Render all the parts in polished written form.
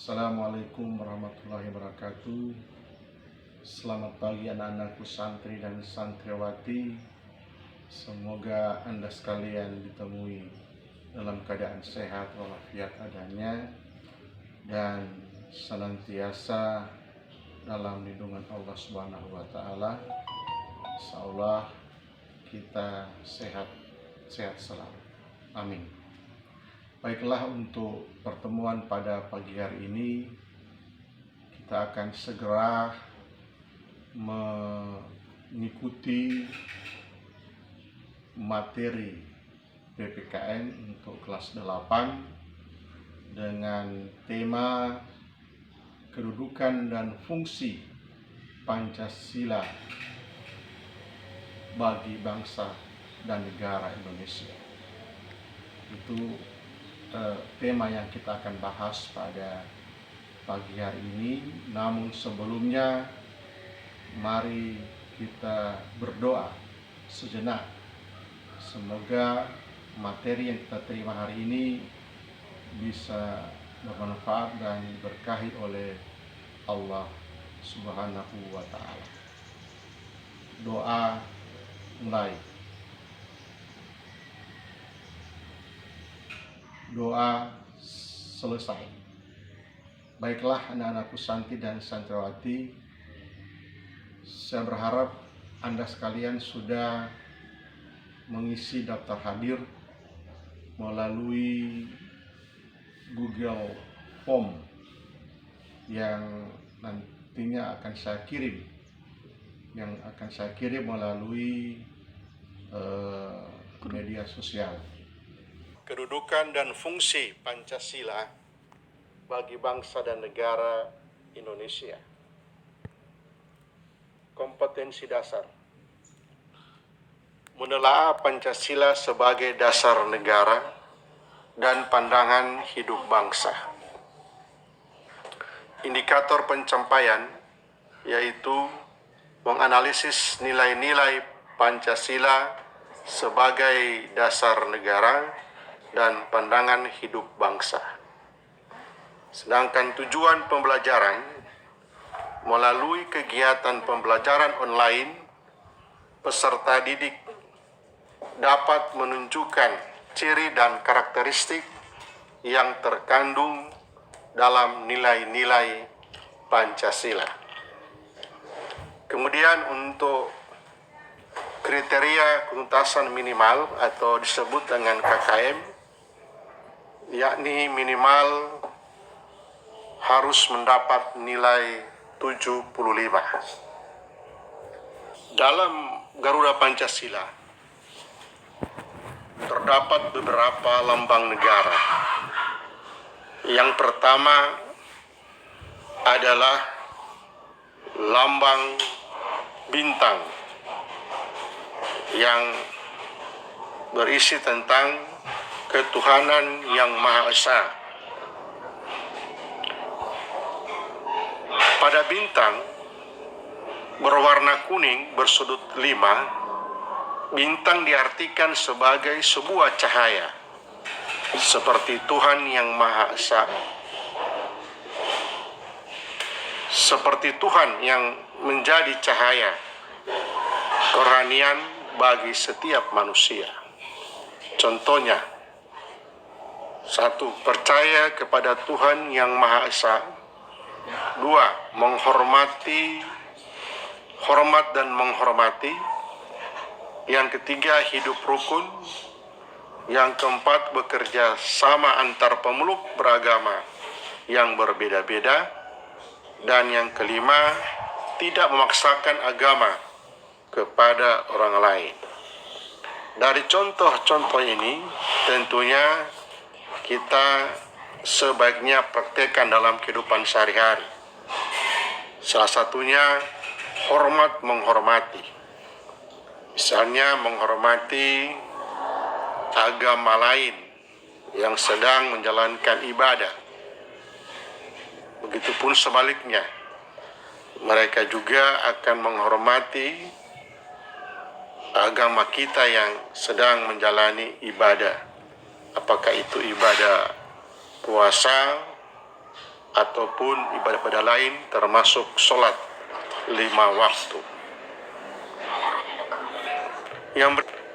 Assalamualaikum warahmatullahi wabarakatuh. Selamat pagi anak-anakku santri dan santriwati. Semoga Anda sekalian ditemui dalam keadaan sehat walafiat adanya dan senantiasa dalam lindungan Allah Subhanahu wa taala. Insyaallah kita sehat selalu. Amin. Baiklah, untuk pertemuan pada pagi hari ini kita akan segera mengikuti materi PPKN untuk kelas 8 dengan tema kedudukan dan fungsi Pancasila bagi bangsa dan negara Indonesia. Itu tema yang kita akan bahas pada pagi hari ini. Namun sebelumnya mari kita berdoa sejenak. Semoga materi yang kita terima hari ini bisa bermanfaat dan diberkahi oleh Allah Subhanahu wa taala. Doa mulai. Doa selesai. Baiklah anak-anakku santri dan santriwati, saya berharap Anda sekalian sudah mengisi daftar hadir melalui Google Form yang nantinya akan saya kirim melalui media sosial. Kedudukan dan fungsi Pancasila bagi bangsa dan negara Indonesia. Kompetensi dasar. Menelaah Pancasila sebagai dasar negara dan pandangan hidup bangsa. Indikator pencapaian yaitu menganalisis nilai-nilai Pancasila sebagai dasar negara dan pandangan hidup bangsa. Sedangkan tujuan pembelajaran melalui kegiatan pembelajaran online, peserta didik dapat menunjukkan ciri dan karakteristik yang terkandung dalam nilai-nilai Pancasila. Kemudian untuk kriteria tuntasan minimal atau disebut dengan KKM, yakni minimal harus mendapat nilai 75. Dalam Garuda Pancasila terdapat beberapa lambang negara. Yang pertama adalah lambang bintang yang berisi tentang ketuhanan yang Maha Esa. Pada bintang berwarna kuning bersudut 5, bintang diartikan sebagai sebuah cahaya, seperti Tuhan yang Maha Esa, seperti Tuhan yang menjadi cahaya kerohanian bagi setiap manusia. Contohnya, 1. Percaya kepada Tuhan yang Maha Esa. 2. Hormat dan menghormati. Yang ketiga, hidup rukun. Yang keempat, bekerja sama antar pemeluk beragama yang berbeda-beda. Dan yang kelima, tidak memaksakan agama kepada orang lain. Dari contoh-contoh ini tentunya kita sebaiknya praktekkan dalam kehidupan sehari-hari. Salah satunya hormat menghormati. Misalnya menghormati agama lain yang sedang menjalankan ibadah. Begitupun sebaliknya, mereka juga akan menghormati agama kita yang sedang menjalani ibadah. Apakah itu ibadah puasa ataupun ibadah-ibadah lain termasuk sholat 5 waktu.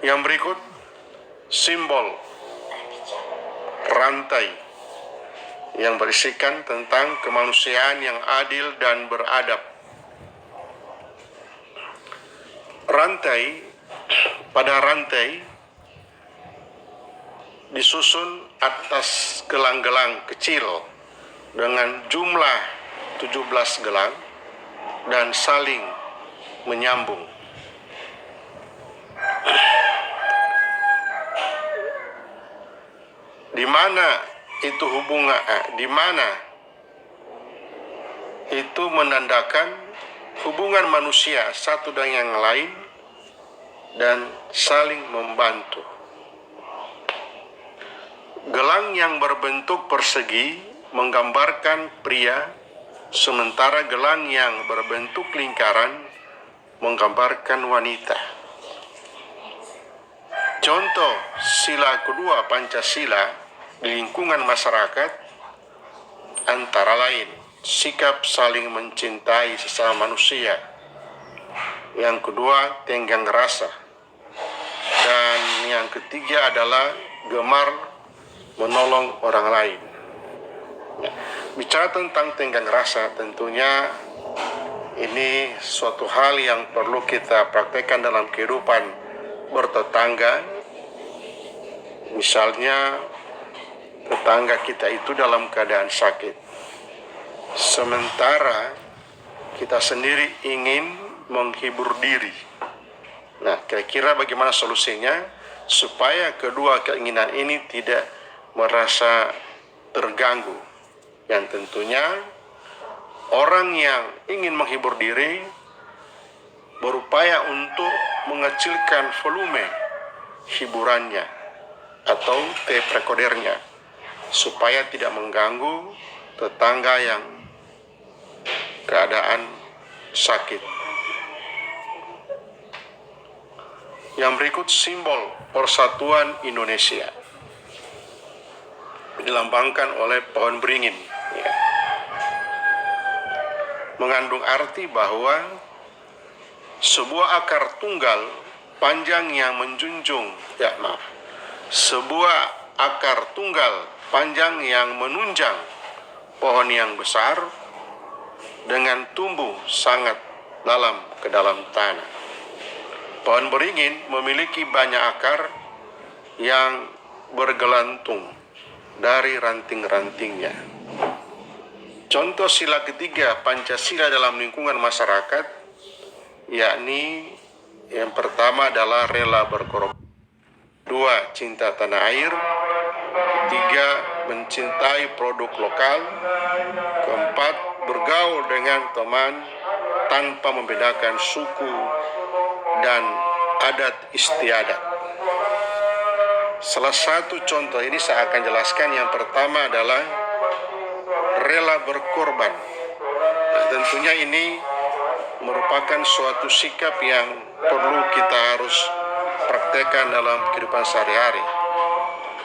Yang berikut simbol rantai yang berisikan tentang kemanusiaan yang adil dan beradab. Pada rantai disusun atas gelang-gelang kecil dengan jumlah 17 gelang dan saling menyambung. Di mana itu menandakan hubungan manusia satu dengan yang lain dan saling membantu. Gelang yang berbentuk persegi menggambarkan pria, sementara gelang yang berbentuk lingkaran menggambarkan wanita. Contoh sila kedua Pancasila di lingkungan masyarakat antara lain sikap saling mencintai sesama manusia, yang kedua tenggang rasa, dan yang ketiga adalah gemar menolong orang lain. Bicara tentang tenggang rasa, tentunya ini suatu hal yang perlu kita praktekkan dalam kehidupan bertetangga. Misalnya tetangga kita itu dalam keadaan sakit, sementara kita sendiri ingin menghibur diri. Nah, kira-kira bagaimana solusinya supaya kedua keinginan ini tidak merasa terganggu? Yang tentunya orang yang ingin menghibur diri berupaya untuk mengecilkan volume hiburannya atau tape recordernya supaya tidak mengganggu tetangga yang keadaan sakit. Yang berikut simbol persatuan Indonesia dilambangkan oleh pohon beringin, mengandung arti bahwa sebuah akar tunggal panjang yang sebuah akar tunggal panjang yang menunjang pohon yang besar dengan tumbuh sangat dalam ke dalam tanah. Pohon beringin memiliki banyak akar yang bergelantung dari ranting-rantingnya. Contoh sila ketiga Pancasila dalam lingkungan masyarakat, yakni yang pertama adalah rela berkorban, 2. cinta tanah air, 3. mencintai produk lokal, 4. bergaul dengan teman tanpa membedakan suku dan adat istiadat. Salah satu contoh ini saya akan jelaskan. Yang pertama adalah rela berkorban. Nah, tentunya ini merupakan suatu sikap yang perlu kita harus praktekkan dalam kehidupan sehari-hari.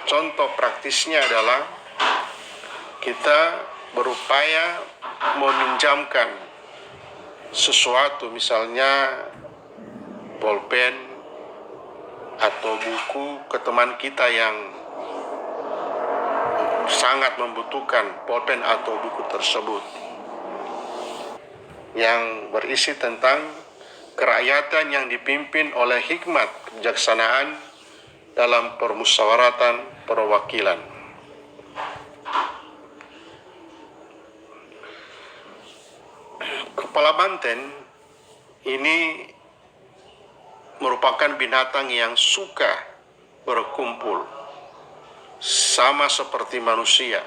Contoh praktisnya adalah kita berupaya meminjamkan sesuatu, misalnya pulpen atau buku ke teman kita yang sangat membutuhkan pulpen atau buku tersebut, yang berisi tentang kerakyatan yang dipimpin oleh hikmat kebijaksanaan dalam permusyawaratan perwakilan. Kepala banteng ini merupakan binatang yang suka berkumpul, sama seperti manusia.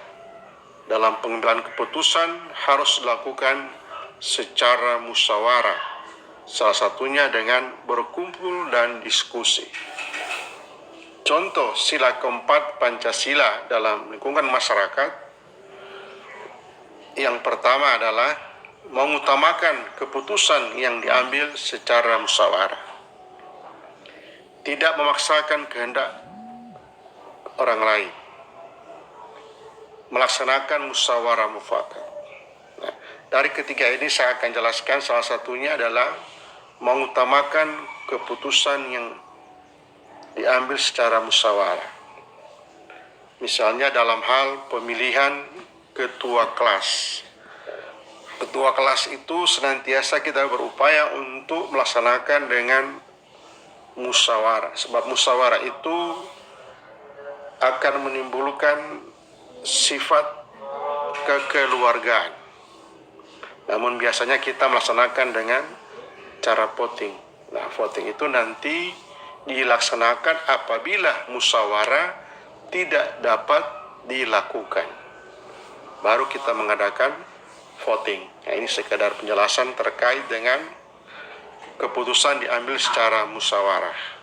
Dalam pengambilan keputusan harus dilakukan secara musyawarah, salah satunya dengan berkumpul dan diskusi. Contoh sila keempat Pancasila dalam lingkungan masyarakat, yang pertama adalah mengutamakan keputusan yang diambil secara musyawarah, tidak memaksakan kehendak orang lain, melaksanakan musyawarah mufakat. Dari ketiga ini saya akan jelaskan, salah satunya adalah mengutamakan keputusan yang diambil secara musyawarah. Misalnya dalam hal pemilihan ketua kelas. Ketua kelas itu senantiasa kita berupaya untuk melaksanakan dengan musyawarah. Sebab musyawarah itu akan menimbulkan sifat kekeluargaan. Namun biasanya kita melaksanakan dengan cara voting. Nah, voting itu nanti dilaksanakan apabila musyawarah tidak dapat dilakukan. Baru kita mengadakan voting. Nah, ini sekedar penjelasan terkait dengan keputusan diambil secara musyawarah.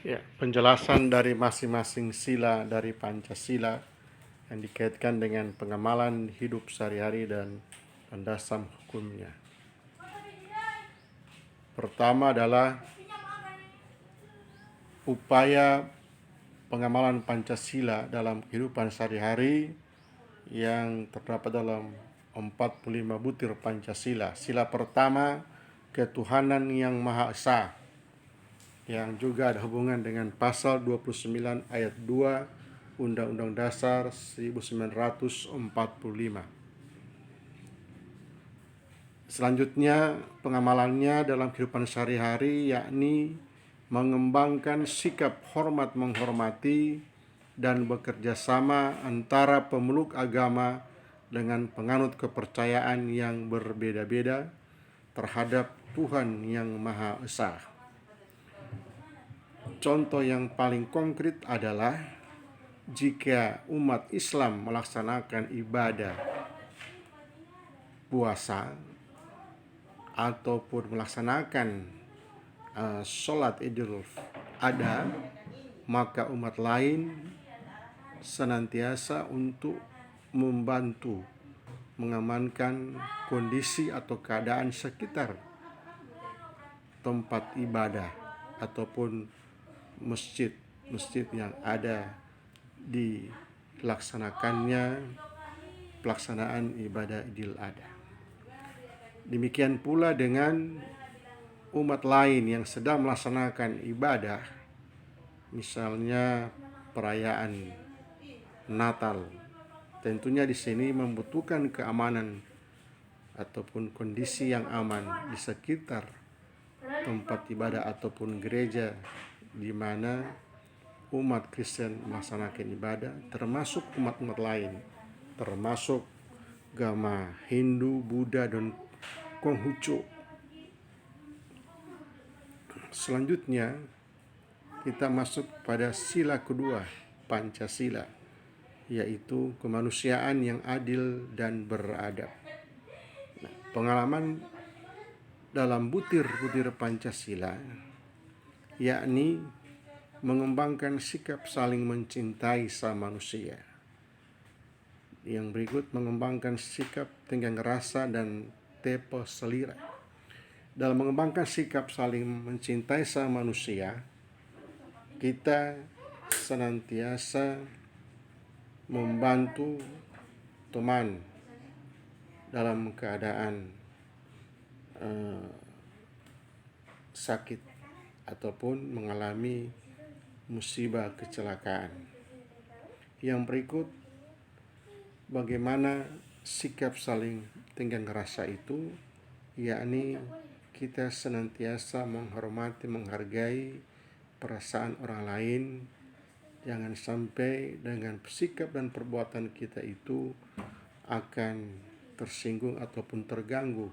Ya, penjelasan dari masing-masing sila dari Pancasila yang dikaitkan dengan pengamalan hidup sehari-hari dan landasan hukumnya. Pertama adalah upaya pengamalan Pancasila dalam kehidupan sehari-hari yang terdapat dalam 45 butir Pancasila. Sila pertama, ketuhanan yang Maha Esa, yang juga ada hubungan dengan pasal 29 ayat 2 Undang-Undang Dasar 1945. Selanjutnya, pengamalannya dalam kehidupan sehari-hari yakni mengembangkan sikap hormat menghormati dan bekerja sama antara pemeluk agama dengan penganut kepercayaan yang berbeda-beda terhadap Tuhan yang Maha Esa. Contoh yang paling konkret adalah jika umat Islam melaksanakan ibadah puasa ataupun melaksanakan sholat Idul Adha, maka umat lain senantiasa untuk membantu mengamankan kondisi atau keadaan sekitar tempat ibadah ataupun masjid yang ada dilaksanakannya pelaksanaan ibadah Idul Adha. Demikian pula dengan umat lain yang sedang melaksanakan ibadah, misalnya perayaan Natal. Tentunya di sini membutuhkan keamanan ataupun kondisi yang aman di sekitar tempat ibadah ataupun gereja di mana umat Kristen melaksanakan ibadah, termasuk umat-umat lain, termasuk agama Hindu, Buddha, dan Konghucu. Selanjutnya kita masuk pada sila kedua Pancasila, yaitu kemanusiaan yang adil dan beradab. Pengalaman dalam butir-butir Pancasila yakni mengembangkan sikap saling mencintai sama manusia. Yang berikut mengembangkan sikap tenggang rasa dan tepo selira. Dalam mengembangkan sikap saling mencintai sama manusia, kita senantiasa membantu teman dalam keadaan sakit ataupun mengalami musibah kecelakaan. Yang berikut bagaimana sikap saling tenggang rasa itu, yakni kita senantiasa menghormati, menghargai perasaan orang lain. Jangan sampai dengan sikap dan perbuatan kita itu akan tersinggung ataupun terganggu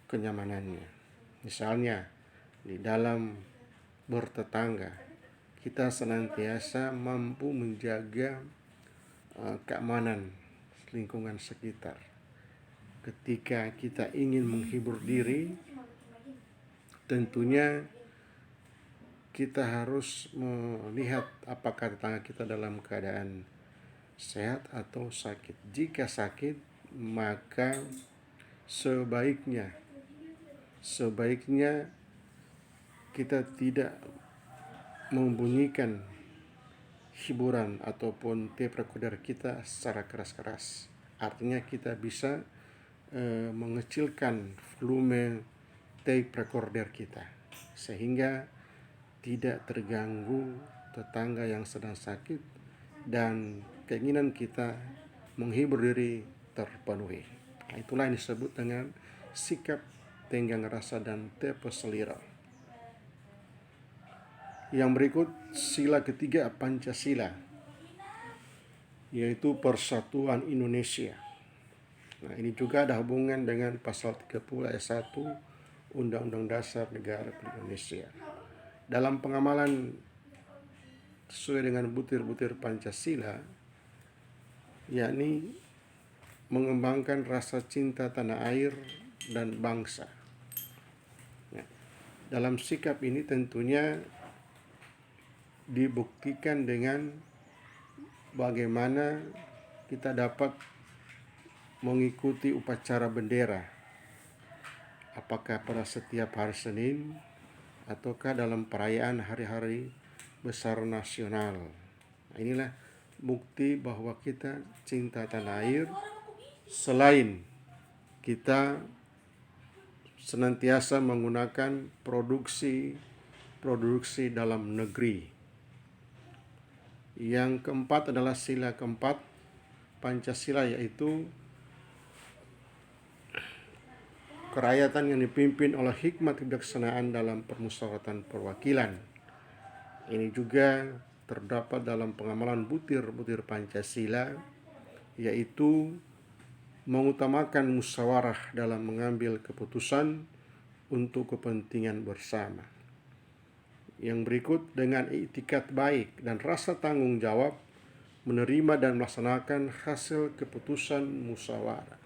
kenyamanannya. Misalnya di dalam bertetangga, kita senantiasa mampu menjaga keamanan lingkungan sekitar. Ketika kita ingin menghibur diri, tentunya kita harus melihat apakah tetangga kita dalam keadaan sehat atau sakit. Jika sakit, maka sebaiknya kita tidak membunyikan hiburan ataupun tape recorder kita secara keras-keras. Artinya kita bisa mengecilkan volume tape recorder kita sehingga tidak terganggu tetangga yang sedang sakit dan keinginan kita menghibur diri terpenuhi. Nah, itulah yang disebut dengan sikap tenggang rasa dan tepo selera. Yang berikut sila ketiga Pancasila, yaitu Persatuan Indonesia. Nah, ini juga ada hubungan dengan pasal 30 ayat 1 Undang-Undang Dasar Negara Republik Indonesia. Dalam pengamalan sesuai dengan butir-butir Pancasila, yakni mengembangkan rasa cinta tanah air dan bangsa. Nah, dalam sikap ini tentunya dibuktikan dengan bagaimana kita dapat mengikuti upacara bendera, apakah pada setiap hari Senin ataukah dalam perayaan hari-hari besar nasional. Nah, inilah bukti bahwa kita cinta tanah air selain kita senantiasa menggunakan produksi dalam negeri. Yang keempat adalah sila keempat Pancasila, yaitu kerakyatan yang dipimpin oleh hikmat kebijaksanaan dalam permusyawaratan perwakilan. Ini juga terdapat dalam pengamalan butir-butir Pancasila, yaitu mengutamakan musyawarah dalam mengambil keputusan untuk kepentingan bersama. Yang berikut dengan itikat baik dan rasa tanggung jawab menerima dan melaksanakan hasil keputusan musyawarah.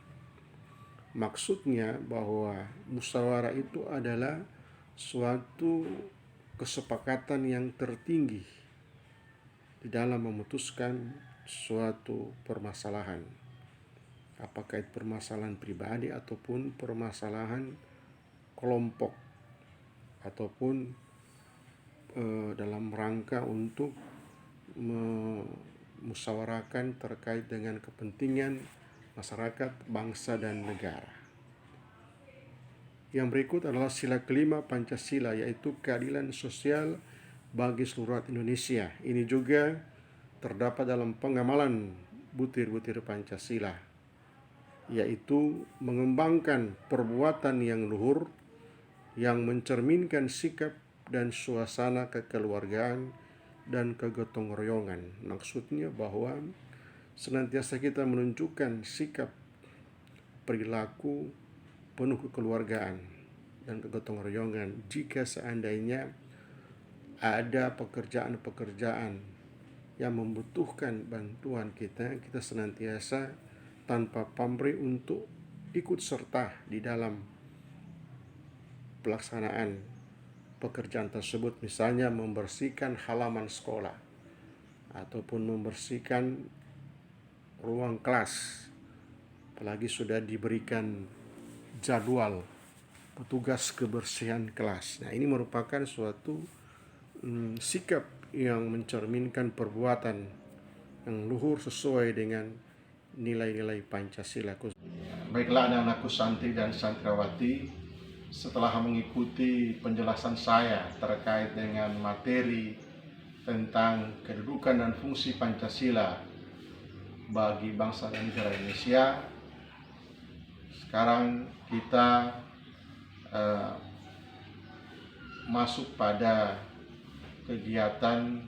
Maksudnya bahwa musyawarah itu adalah suatu kesepakatan yang tertinggi di dalam memutuskan suatu permasalahan, apakah itu permasalahan pribadi ataupun permasalahan kelompok ataupun dalam rangka untuk memusyawarahkan terkait dengan kepentingan masyarakat, bangsa, dan negara. Yang berikut adalah sila kelima Pancasila, yaitu keadilan sosial bagi seluruh rakyat Indonesia. Ini juga terdapat dalam pengamalan butir-butir Pancasila, yaitu mengembangkan perbuatan yang luhur yang mencerminkan sikap dan suasana kekeluargaan dan kegotong royongan. Maksudnya bahwa senantiasa kita menunjukkan sikap perilaku penuh kekeluargaan dan kegotong royongan jika seandainya ada pekerjaan-pekerjaan yang membutuhkan bantuan kita senantiasa tanpa pamrih untuk ikut serta di dalam pelaksanaan pekerjaan tersebut, misalnya membersihkan halaman sekolah ataupun membersihkan ruang kelas, apalagi sudah diberikan jadwal petugas kebersihan kelas. Nah, ini merupakan suatu sikap yang mencerminkan perbuatan yang luhur sesuai dengan nilai-nilai Pancasila. Baiklah anak-anakku santri dan santriwati, setelah mengikuti penjelasan saya terkait dengan materi tentang kedudukan dan fungsi Pancasila bagi bangsa dan negara Indonesia, sekarang kita masuk pada kegiatan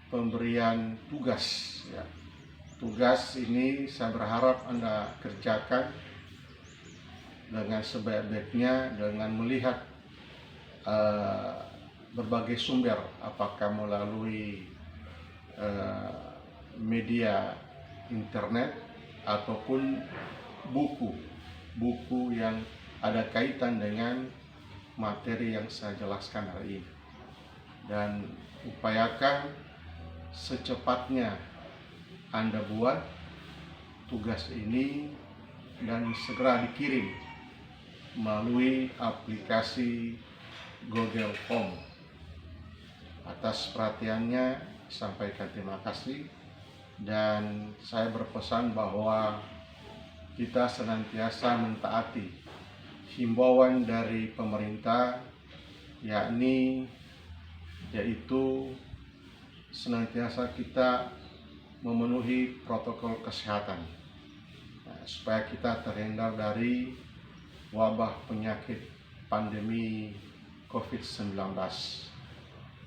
pemberian tugas. Tugas ini saya berharap Anda kerjakan dengan sebaik-baiknya dengan melihat berbagai sumber, apakah melalui media internet ataupun buku yang ada kaitan dengan materi yang saya jelaskan hari ini, dan upayakan secepatnya Anda buat tugas ini dan segera dikirim melalui aplikasi Google Form. Atas perhatiannya, sampaikan terima kasih, dan saya berpesan bahwa kita senantiasa mentaati himbauan dari pemerintah, yaitu senantiasa kita memenuhi protokol kesehatan, supaya kita terhindar dari wabah penyakit pandemi COVID-19.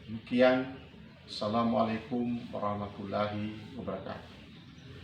Demikian, Assalamualaikum warahmatullahi wabarakatuh.